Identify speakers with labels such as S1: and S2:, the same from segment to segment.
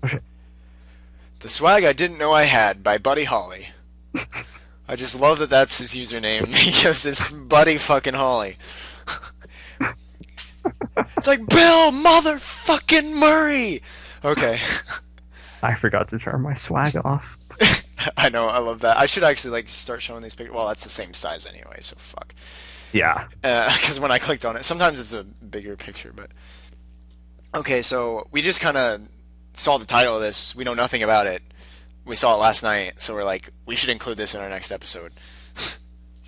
S1: Oh shit.
S2: The Swag I Didn't Know I Had by Buddy Holly. I just love that that's his username because it's Buddy fucking Holly. It's like Bill motherfucking Murray. Okay.
S1: I forgot to turn my swag off.
S2: I know, I love that. I should actually like start showing these pictures. Well, that's the same size anyway, so fuck.
S1: Yeah.
S2: Because when I clicked on it, sometimes it's a bigger picture, but okay. So we just kind of saw the title of this. We know nothing about it. We saw it last night, so we're like, we should include this in our next episode.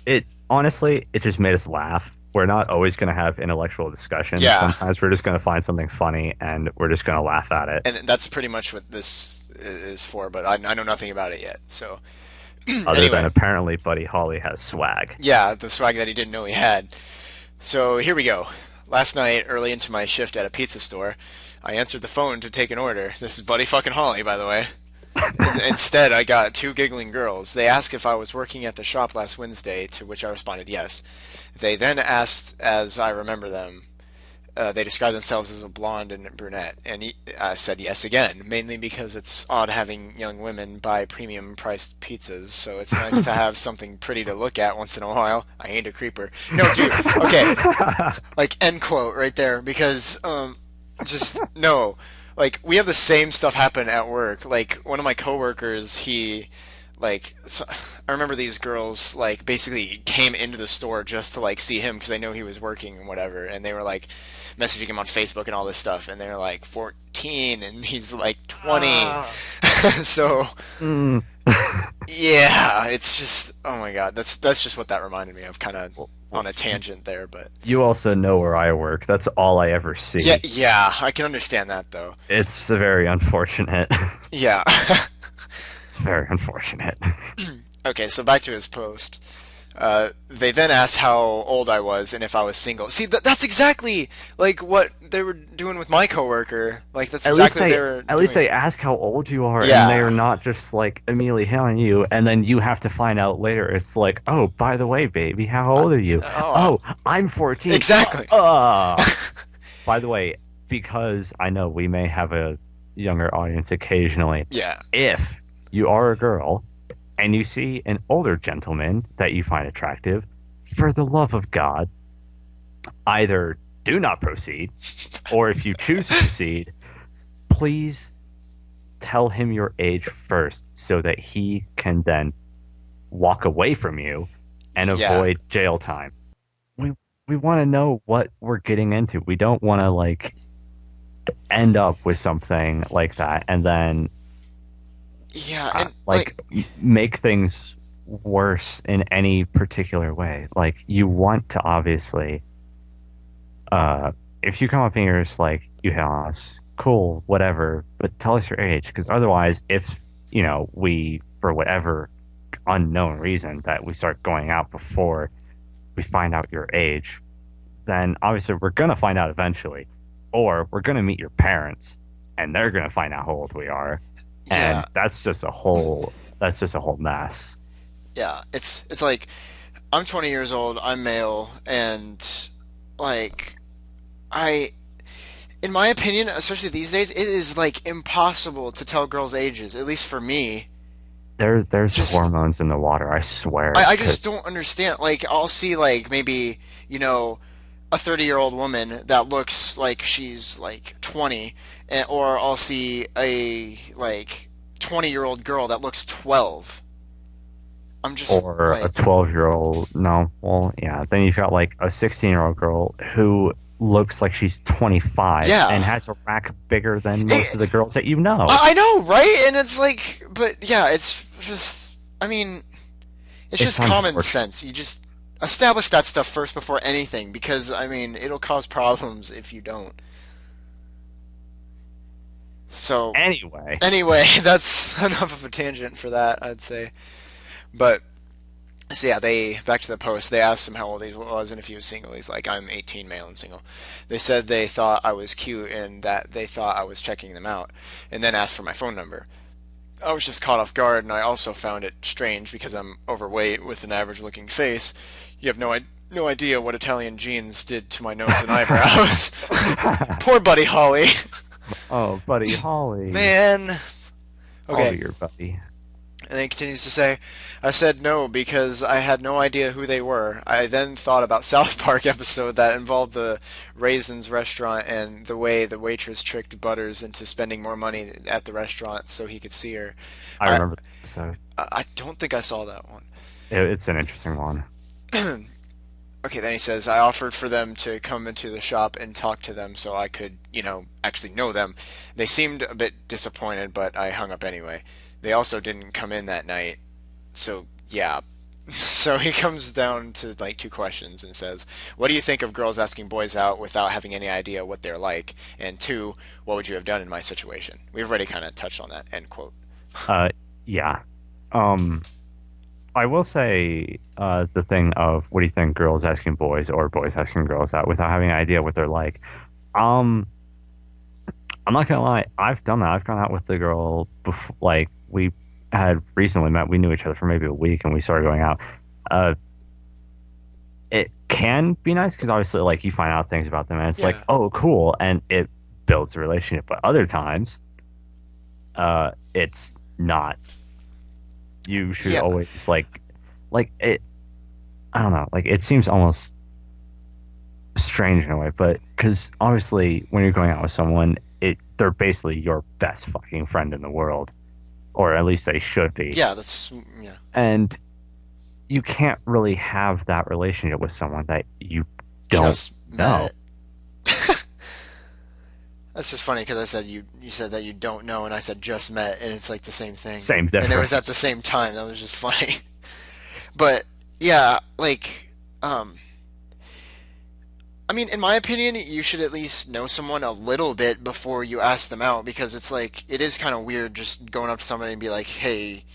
S1: It honestly, it just made us laugh. We're not always going to have intellectual discussions.
S2: Yeah,
S1: Sometimes we're just going to find something funny and we're just going to laugh at it.
S2: and that's pretty much what this is for. But I know nothing about it yet. So
S1: Other than
S2: anyway,
S1: apparently Buddy Holly has swag.
S2: yeah, the swag that he didn't know he had. So here we go. Last night, early into my shift at a pizza store, I answered the phone to take an order. This is Buddy fucking Holly, by the way. Instead, I got two giggling girls. They asked if I was working at the shop last Wednesday, to which I responded yes. They then asked, as I remember them, they described themselves as a blonde and brunette, and I said yes again, mainly because it's odd having young women buy premium priced pizzas, so it's nice to have something pretty to look at once in a while. I ain't a creeper. No, dude, okay, like end quote right there, because just no. Like we have the same stuff happen at work. Like one of my coworkers, he like so, I remember these girls like basically came into the store just to like see him because they know he was working and whatever, and they were like messaging him on Facebook and all this stuff, and they're like 14 and he's like 20.
S1: Ah.
S2: So
S1: Mm.
S2: yeah, it's just oh my god, that's just what that reminded me of, kind of on a tangent there, but
S1: You also know where I work. That's all I ever
S2: yeah,
S1: see.
S2: yeah, I can understand that though.
S1: It's very unfortunate.
S2: Yeah.
S1: It's very unfortunate.
S2: Okay, so back to his post. They then asked how old I was and if I was single. See, that's exactly like what they were doing with my coworker. Like that's
S1: At least
S2: exactly what
S1: they
S2: they were
S1: at least
S2: doing.
S1: they ask how old you are, and they are
S2: Yeah.
S1: not just like immediately hit on you, and then you have to find out later. It's like, oh, by the way, baby, how old are you?
S2: Oh,
S1: Oh, I'm 14.
S2: exactly.
S1: By the way, because I know we may have a younger audience occasionally,
S2: Yeah.
S1: if you are a girl and you see an older gentleman that you find attractive, for the love of God, either do not proceed, or if you choose to proceed, please tell him your age first so that he can then walk away from you and
S2: Yeah.
S1: avoid jail time. We we want to know what we're getting into. We don't want to like end up with something like that and then
S2: Yeah, and like
S1: like make things worse in any particular way. Like you want to obviously if you come up and you're just like you hit on us, cool, whatever, but tell us your age because otherwise if we for whatever unknown reason that we start going out before we find out your age, then obviously we're gonna find out eventually, or we're gonna meet your parents and they're gonna find out how old we are,
S2: yeah.
S1: and that's just a whole mess.
S2: Yeah, it's like I'm 20 years old, I'm male, and like I in my opinion, especially these days, it is like impossible to tell girls' ages, at least for me.
S1: There's
S2: Just
S1: hormones in the water, I swear.
S2: I
S1: 'Cause-
S2: just don't understand. Like I'll see like maybe, a 30-year-old woman that looks like she's like 20, or I'll see a like 20-year-old girl that looks 12. I'm just
S1: or a
S2: like
S1: 12-year-old. No, well, yeah. Then you've got like a 16-year-old girl who looks like she's 25 and
S2: yeah.
S1: has a rack bigger than most of the girls that you know.
S2: I know, right? And it's like, but yeah, it's just, I mean, it's
S1: It's
S2: just common
S1: unfortunate.
S2: sense. You just establish that stuff first before anything, because I mean, it'll cause problems if you don't. So,
S1: Anyway,
S2: anyway, that's enough of a tangent for that, I'd say. But so yeah, they back to the post. They asked him how old he was and if he was single. He's like, I'm 18, male and single. They said they thought I was cute and that they thought I was checking them out, and then asked for my phone number. I was just caught off guard, and I also found it strange because I'm overweight with an average-looking face. You have no idea what Italian genes did to my nose and eyebrows. Poor Buddy Holly.
S1: Oh, Buddy Holly.
S2: Man.
S1: I'll
S2: Okay.
S1: be your buddy.
S2: And then he continues to say, I said no because I had no idea who they were. I then thought about South Park episode that involved the Raisins restaurant and the way the waitress tricked Butters into spending more money at the restaurant so he could see her.
S1: I
S2: I
S1: remember that episode.
S2: I don't think I saw that one.
S1: It's an interesting one.
S2: Okay, then he says, I offered for them to come into the shop and talk to them so I could, actually know them. They seemed a bit disappointed, but I hung up anyway. They also didn't come in that night, so yeah. So he comes down to like two questions and says, what do you think of girls asking boys out without having any idea what they're like? And two, what would you have done in my situation? We've already kind of touched on that, end quote.
S1: Uh, yeah. Um, I will say the thing of what do you think girls asking boys or boys asking girls out without having an idea what they're like. Um, I'm not gonna lie, I've done that. I've gone out with the girl before, like we had recently met. We knew each other for maybe a week, and we started going out. Uh, it can be nice because obviously, like you find out things about them, and it's like,
S2: Yeah.
S1: oh, cool, and it builds a relationship. But other times, it's not. You should
S2: Yeah.
S1: always like it. I don't know. Like it seems almost strange in a way, but because obviously when you're going out with someone, they're basically your best fucking friend in the world, or at least they should be.
S2: Yeah, that's, yeah.
S1: And you can't really have that relationship with someone that you don't
S2: Just
S1: know.
S2: met. That's just funny because I said you said that you don't know, and I said just met, and it's like the same thing,
S1: Same
S2: and it was at the
S1: difference.
S2: same time. That was just funny. But yeah, like, I mean, in my opinion, you should at least know someone a little bit before you ask them out because it's like it is kind of weird just going up to somebody and be like, "Hey,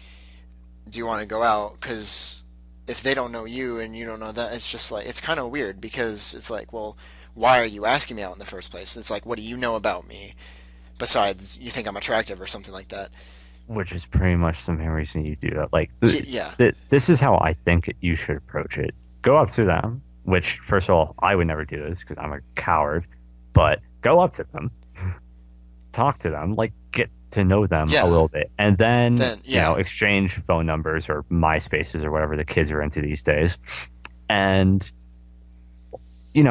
S2: do you want to go out?" Because if they don't know you and you don't know that, it's just like it's kind of weird because it's like, well, why are you asking me out in the first place? It's like, what do you know about me besides you think I'm attractive or something like that?
S1: Which is pretty much the main reason you do that. Like,
S2: Yeah,
S1: this is how I think you should approach it. Go up to them, which, first of all, I would never do this because I'm a coward, but go up to them, talk to them, like, get to know them a
S2: yeah.
S1: little bit, and then,
S2: Then yeah,
S1: exchange phone numbers or MySpaces or whatever the kids are into these days. And,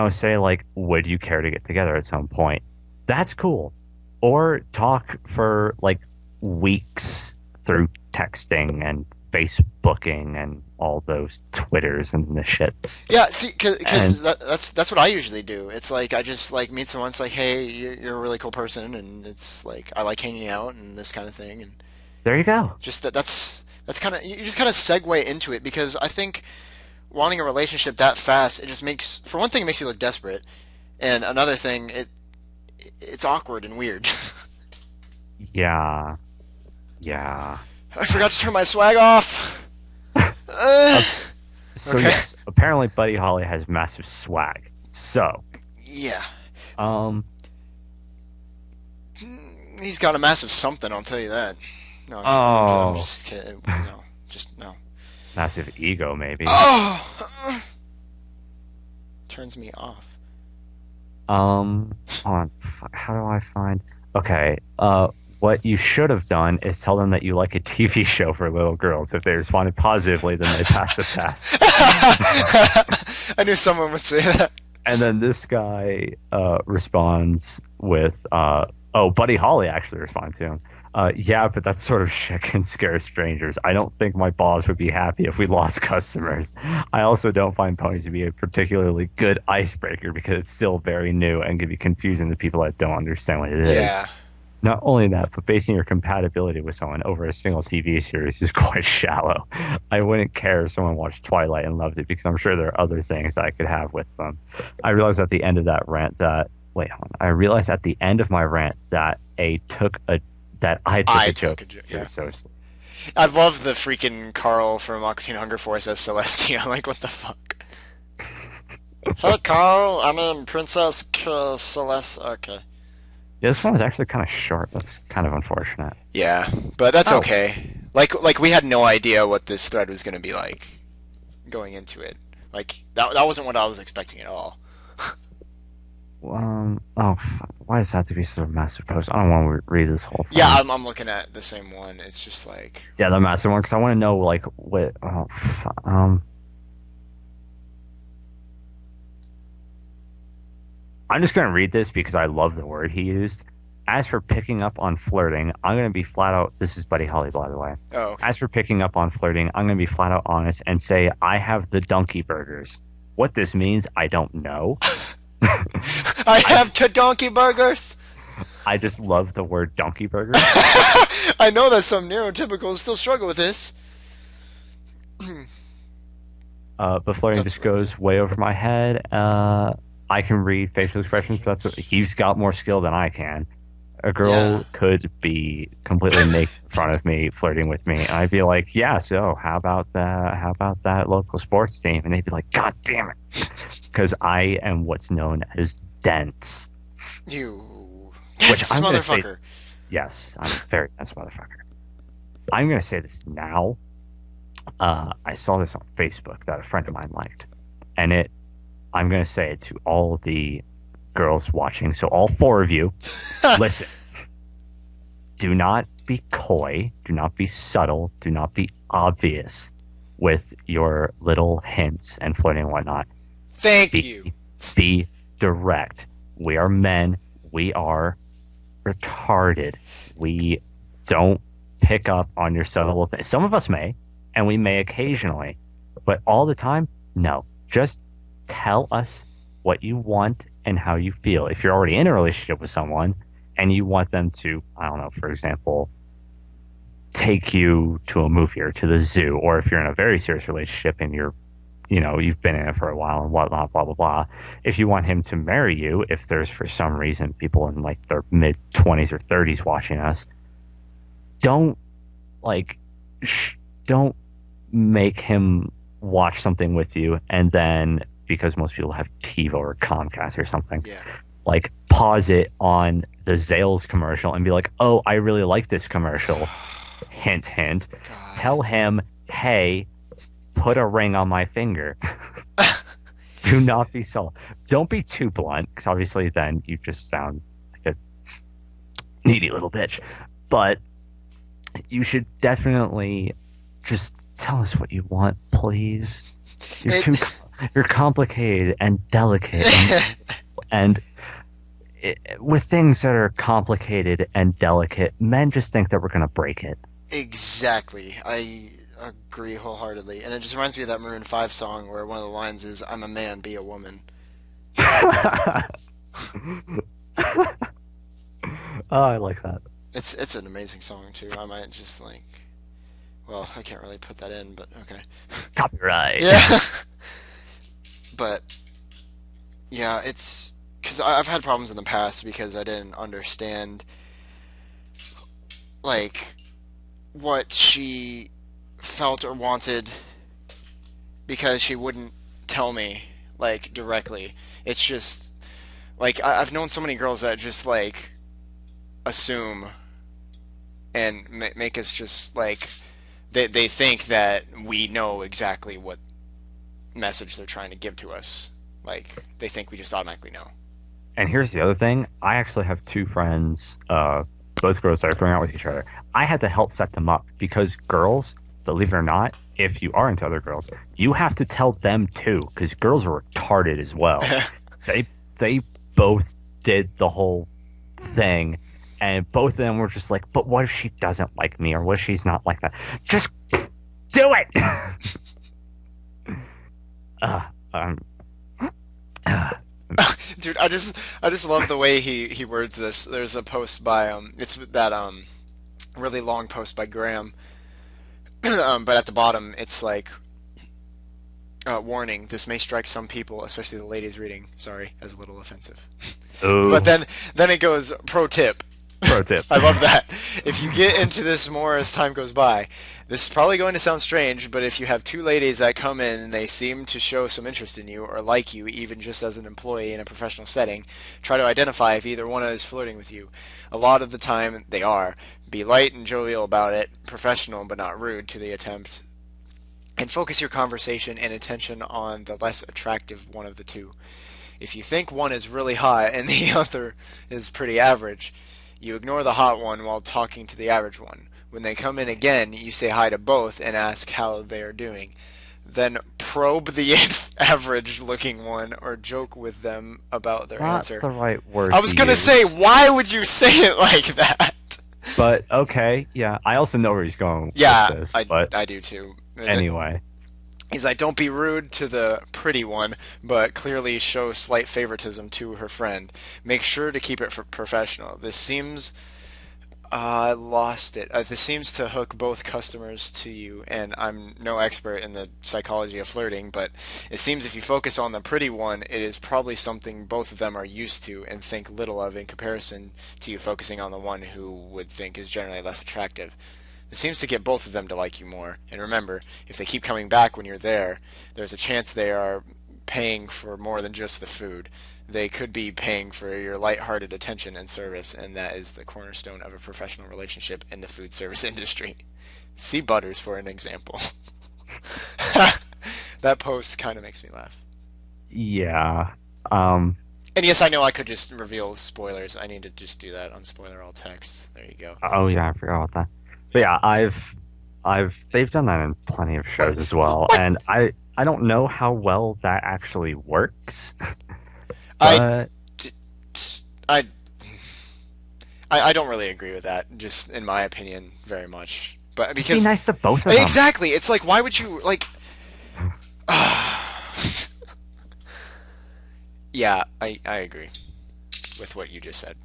S1: say, like, would you care to get together at some point? That's cool. Or talk for, like, weeks through texting and Facebooking and all those Twitters and the shits.
S2: yeah. See, because
S1: And
S2: that's what I usually do. It's like I just like meet someone. It's like, hey, you're a really cool person, and it's like I like hanging out and this kind of thing, and
S1: there you go.
S2: just that's kind of you just kind of segue into it because I think wanting a relationship that fast, it just makes, for one thing, it makes you look desperate, and another thing, it's awkward and weird.
S1: Yeah. Yeah.
S2: I forgot to turn my swag off. Uh,
S1: Uh, so
S2: okay.
S1: yes, apparently Buddy Holly has massive swag. So,
S2: Yeah.
S1: um,
S2: He's got a massive something, I'll tell you that. No, I'm
S1: oh,
S2: just kidding. No, just no.
S1: massive ego maybe.
S2: Oh! Turns me off.
S1: Hold on. How do I find? Okay. What you should have done is tell them that you like a TV show for little girls. If they responded positively, then they pass the test.
S2: I knew someone would say that.
S1: And then this guy responds with, oh, Buddy Holly actually responded to him. Yeah, but that sort of shit can scare strangers. I don't think my boss would be happy if we lost customers. I also don't find ponies to be a particularly good icebreaker because it's still very new and can be confusing to people that don't understand what it is.
S2: Yeah.
S1: Not only that, but basing your compatibility with someone over a single TV series is quite shallow. I wouldn't care if someone watched Twilight and loved it because I'm sure there are other things I could have with them. I realized at the end of that rant that wait, hold on. I realized at the end of my rant that I took
S2: I
S1: a
S2: took
S1: joke
S2: a joke.
S1: very
S2: Yeah.
S1: seriously.
S2: I love the freaking Carl from Aqua Teen Hunger Force as Celestia. Like, what the fuck? Hey, Carl. I mean, Princess Celeste. Okay.
S1: Yeah, this one was actually kind of short. That's kind of unfortunate.
S2: Yeah, but that's
S1: Oh,
S2: okay. Like we had no idea what this thread was going to be like going into it. Like that wasn't what I was expecting at all.
S1: Why does that have to be sort of massive post? I don't want to read this whole
S2: Yeah,
S1: thing.
S2: I'm looking at the same one. It's just like,
S1: Yeah, the massive one because I want to know like what. I'm just gonna read this because I love the word he used. As for picking up on flirting, I'm gonna be flat out. This is Buddy Holly, by the way.
S2: oh, okay.
S1: As for picking up on flirting, I'm gonna be flat out honest and say I have the donkey burgers. What this means, I don't know.
S2: I
S1: I
S2: have
S1: just,
S2: two donkey burgers.
S1: I just love the word donkey burgers.
S2: I know that some neurotypicals still struggle with this.
S1: But flirting
S2: That's
S1: just
S2: really good.
S1: goes way over my head. I can read facial expressions, but he's got more skill than I can. A
S2: Yeah.
S1: girl could be completely naked in front of me, flirting with me, and I'd be like, "Yeah, so how about that local sports team?" And they'd be like, "God damn it," because I am what's known as dense.
S2: You
S1: Which
S2: dense
S1: I'm gonna say,
S2: motherfucker.
S1: yes, I'm a very dense motherfucker. I'm gonna say this now. I saw this on Facebook that a friend of mine liked, and I'm going to say it to all the girls watching. So, all four of you, listen, do not be coy, do not be subtle, do not be obvious with your little hints and flirting and whatnot.
S2: Thank you.
S1: Be, be direct. We are men. We are retarded. We don't pick up on your subtle things. Some of us may, and we may occasionally, but all the time, no. Just tell us what you want and how you feel. If you're already in a relationship with someone and you want them to, I don't know, for example, take you to a movie or to the zoo, or if you're in a very serious relationship and you've been in it for a while and whatnot, blah, blah, blah. If you want him to marry you, if there's for some reason people in like their mid 20s or 30s watching us, don't like, don't make him watch something with you and then because most people have TiVo or Comcast or something,
S2: Yeah.
S1: like pause it on the Zales commercial and be like, "Oh, I really like this commercial." Hint, hint.
S2: God.
S1: Tell him, "Hey, put a ring on my finger." Do not be so. Don't be too blunt, because obviously then you just sound like a needy little bitch. But you should definitely just tell us what you want, please. You're
S2: It,
S1: too you're complicated and delicate, and with things that are complicated and delicate, men just think that we're gonna break it.
S2: exactly. I agree wholeheartedly. And it just reminds me of that Maroon 5 song where one of the lines is, I'm a man, be a woman.
S1: Oh, I like that.
S2: It's an amazing song, too. I might just, like, well, I can't really put that in, but okay.
S1: Copyright.
S2: Yeah. But, yeah, it's. Because I've had problems in the past because I didn't understand, like, what she felt or wanted because she wouldn't tell me, like, directly. It's just, like, I've known so many girls that just, like, assume and make us just, like, they think that we know exactly what message they're trying to give to us. Like, they think we just automatically know.
S1: And here's the other thing. I actually have two friends, both girls that are going out with each other. I had to help set them up because girls, believe it or not, if you are into other girls, you have to tell them too, because girls are retarded as well. They they both did the whole thing, and both of them were just like, "But what if she doesn't like me, or what if she's not like that? Just do it." uh, um, uh,
S2: Dude, I just love the way he words this. There's a post by it's that really long post by Graham, but at the bottom it's like warning: this may strike some people, especially the ladies reading. Sorry, as a little offensive. But
S1: oh,
S2: then it goes pro tip.
S1: pro tip.
S2: I love that. If you get into this more as time goes by, this is probably going to sound strange, but if you have two ladies that come in and they seem to show some interest in you or like you, even just as an employee in a professional setting, try to identify if either one is flirting with you. A lot of the time, they are. Be light and jovial about it, professional but not rude to the attempt, and focus your conversation and attention on the less attractive one of the two. If you think one is really hot and the other is pretty average, you ignore the hot one while talking to the average one. When they come in again, you say hi to both and ask how they are doing. Then probe the average looking one or joke with them about their
S1: Not
S2: answer.
S1: the right word
S2: I was
S1: to
S2: gonna
S1: use.
S2: say, why would you say it like that?
S1: But okay, yeah. I also know where he's going
S2: Yeah,
S1: with this, but
S2: I do too.
S1: anyway.
S2: He's like, don't be rude to the pretty one, but clearly show slight favoritism to her friend. Make sure to keep it professional. This seems I lost it. This seems to hook both customers to you, and I'm no expert in the psychology of flirting, but it seems if you focus on the pretty one, it is probably something both of them are used to and think little of in comparison to you focusing on the one who would think is generally less attractive. It seems to get both of them to like you more. And remember, if they keep coming back when you're there, there's a chance they are paying for more than just the food. They could be paying for your light-hearted attention and service, and that is the cornerstone of a professional relationship in the food service industry. See Butters for an example. That post kind of makes me laugh.
S1: Yeah. Um,
S2: And yes, I know I could just reveal spoilers. I need to just do that on spoiler all text. There you go.
S1: oh yeah, I forgot about that. But yeah, they've done that in plenty of shows as well,
S2: What?
S1: and I don't know how well that actually works,
S2: I,
S1: but
S2: I, I don't really agree with that. Just in my opinion, very much. But
S1: just be
S2: because
S1: nice to both of them.
S2: exactly, it's like why would you like? Yeah, I agree with what you just said.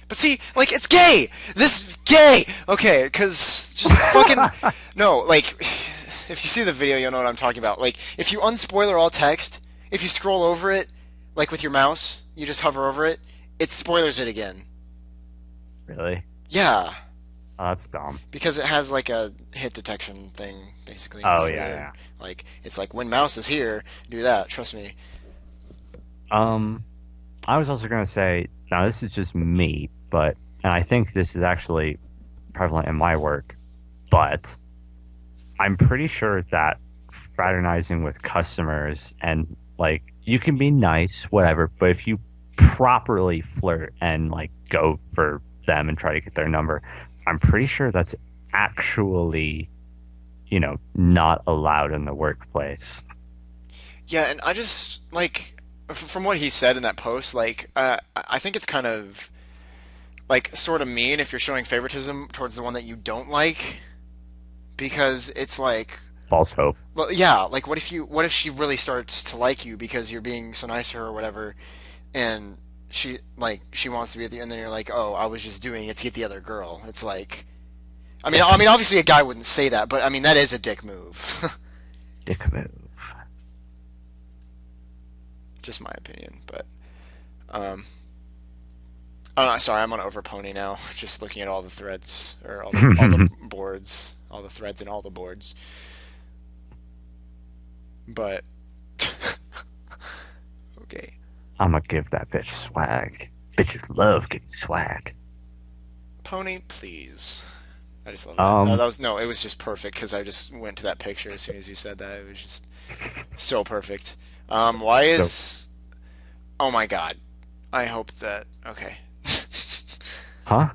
S2: But see, like, it's gay! This gay! Okay, because just fucking... No, like, if you see the video, you'll know what I'm talking about. Like, if you unspoiler all text, if you scroll over it, like with your mouse, you just hover over it, it spoilers it again.
S1: Really?
S2: Yeah,
S1: Oh, that's dumb.
S2: because it has, like, a hit detection thing, basically.
S1: Oh
S2: for
S1: yeah, yeah.
S2: Like, it's like, when mouse is here, do that, trust me.
S1: Um, I was also gonna say, now this is just me, but and I think this is actually prevalent in my work, but I'm pretty sure that fraternizing with customers and like you can be nice, whatever, but if you properly flirt and like go for them and try to get their number, I'm pretty sure that's actually, not allowed in the workplace.
S2: Yeah, and I just, like, from what he said in that post, like, I think it's kind of like sort of mean if you're showing favoritism towards the one that you don't like because it's like
S1: False hope.
S2: well yeah like what if she really starts to like you because you're being so nice to her or whatever and she wants to be with you and then you're like oh I was just doing it to get the other girl. It's like I mean obviously a guy wouldn't say that but I mean that is a dick move.
S1: Dick move.
S2: Just my opinion but um oh, no, sorry, I'm on Overpony now. Just looking at all the threads or all the boards, all the threads and all the boards. But okay,
S1: I'm gonna give that bitch swag. Bitches love getting swag.
S2: Pony, please. I just love that.
S1: Um,
S2: That was no, it was just perfect because I just went to that picture as soon as you said that. It was just so perfect. Why
S1: so
S2: is? Oh my God! I hope that okay.
S1: huh?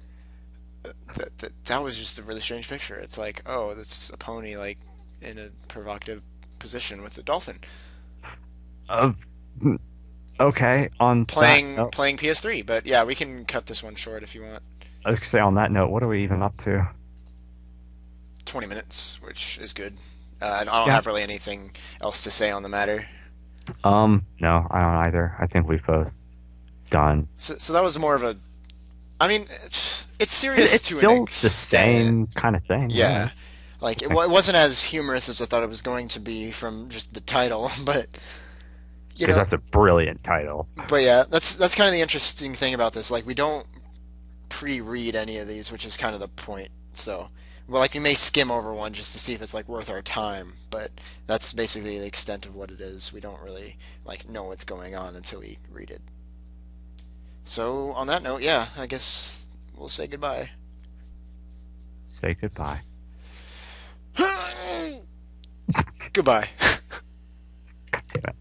S2: That was just a really strange picture. It's like, oh, that's a pony like in a provocative position with a dolphin
S1: Uh, okay. On that
S2: playing
S1: note,
S2: playing PS3. But yeah, we can cut this one short if you want.
S1: I was gonna say on that note, what are we even up to?
S2: 20 minutes, which is good. I don't
S1: Yeah.
S2: have really anything else to say on the matter.
S1: No, I don't either. I think we've both done.
S2: So that was more of a. I mean, it's serious
S1: It's
S2: to an
S1: still the
S2: extent.
S1: same kind of thing.
S2: Yeah,
S1: Really.
S2: like it wasn't as humorous as I thought it was going to be from just the title, but you
S1: Because
S2: know,
S1: that's a brilliant title.
S2: but yeah, that's kind of the interesting thing about this. Like we don't pre-read any of these, which is kind of the point. So, well, like we may skim over one just to see if it's like worth our time, but that's basically the extent of what it is. We don't really like know what's going on until we read it. So, on that note, yeah, I guess we'll say goodbye.
S1: Say goodbye.
S2: Goodbye.
S1: God damn it.